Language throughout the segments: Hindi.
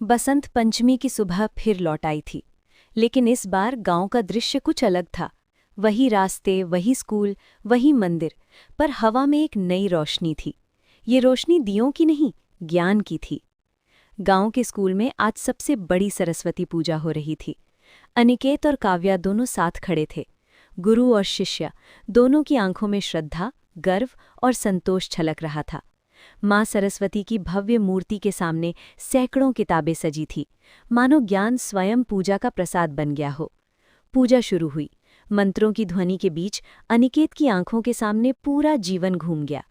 बसंत पंचमी की सुबह फिर लौट आई थी, लेकिन इस बार गांव का दृश्य कुछ अलग था। वही रास्ते, वही स्कूल, वही मंदिर, पर हवा में एक नई रोशनी थी। ये रोशनी दियों की नहीं, ज्ञान की थी। गांव के स्कूल में आज सबसे बड़ी सरस्वती पूजा हो रही थी। अनिकेत और काव्या दोनों साथ खड़े थे। गुरु और शिष्य दोनों की आंखों में श्रद्धा, गर्व और संतोष छलक रहा था। माँ सरस्वती की भव्य मूर्ति के सामने सैकड़ों किताबें सजी थी, मानो ज्ञान स्वयं पूजा का प्रसाद बन गया हो। पूजा शुरू हुई। मंत्रों की ध्वनि के बीच अनिकेत की आंखों के सामने पूरा जीवन घूम गया।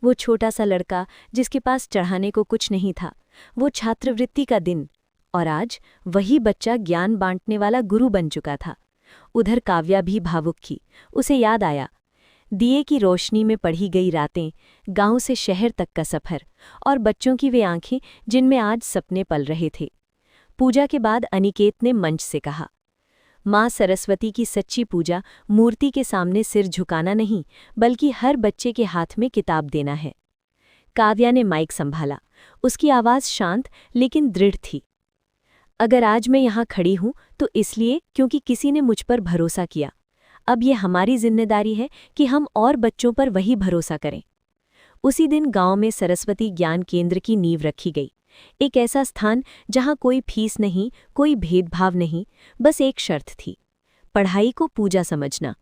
वो छोटा सा लड़का जिसके पास चढ़ाने को कुछ नहीं था, वो छात्रवृत्ति का दिन, और आज वही बच्चा ज्ञान बांटने वाला गुरु बन चुका था। उधर काव्या भी भावुक थी। उसे याद आया, दिए की रोशनी में पढ़ी गई रातें, गांव से शहर तक का सफर, और बच्चों की वे आंखें जिनमें आज सपने पल रहे थे। पूजा के बाद अनिकेत ने मंच से कहा, माँ सरस्वती की सच्ची पूजा मूर्ति के सामने सिर झुकाना नहीं, बल्कि हर बच्चे के हाथ में किताब देना है। काव्या ने माइक संभाला। उसकी आवाज़ शांत लेकिन दृढ़ थी। अगर आज मैं यहाँ खड़ी हूँ तो इसलिए क्योंकि किसी ने मुझ पर भरोसा किया। अब ये हमारी जिम्मेदारी है कि हम और बच्चों पर वही भरोसा करें। उसी दिन गांव में सरस्वती ज्ञान केंद्र की नींव रखी गई। एक ऐसा स्थान जहां कोई फीस नहीं, कोई भेदभाव नहीं, बस एक शर्त थी, पढ़ाई को पूजा समझना।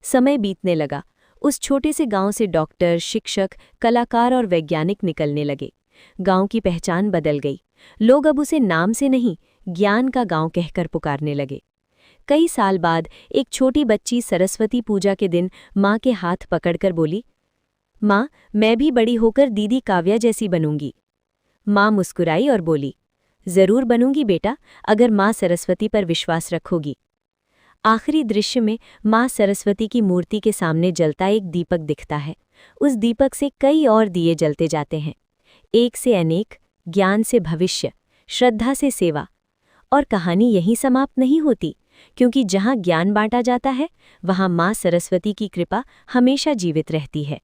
समय बीतने लगा। उस छोटे से गांव से डॉक्टर, शिक्षक, कलाकार और वैज्ञानिक निकलने लगे। गांव की पहचान बदल गई। लोग अब उसे नाम से नहीं, ज्ञान का गांव कहकर पुकारने लगे। कई साल बाद एक छोटी बच्ची सरस्वती पूजा के दिन माँ के हाथ पकड़कर बोली, माँ, मैं भी बड़ी होकर दीदी काव्या जैसी बनूंगी। माँ मुस्कुराई और बोली, जरूर बनूंगी बेटा, अगर माँ सरस्वती पर विश्वास रखोगी। आखिरी दृश्य में माँ सरस्वती की मूर्ति के सामने जलता एक दीपक दिखता है। उस दीपक से कई और दिए जलते जाते हैं, एक से अनेक, ज्ञान से भविष्य, श्रद्धा से सेवा। और कहानी यहीं समाप्त नहीं होती, क्योंकि जहाँ ज्ञान बांटा जाता है, वहाँ माँ सरस्वती की कृपा हमेशा जीवित रहती है।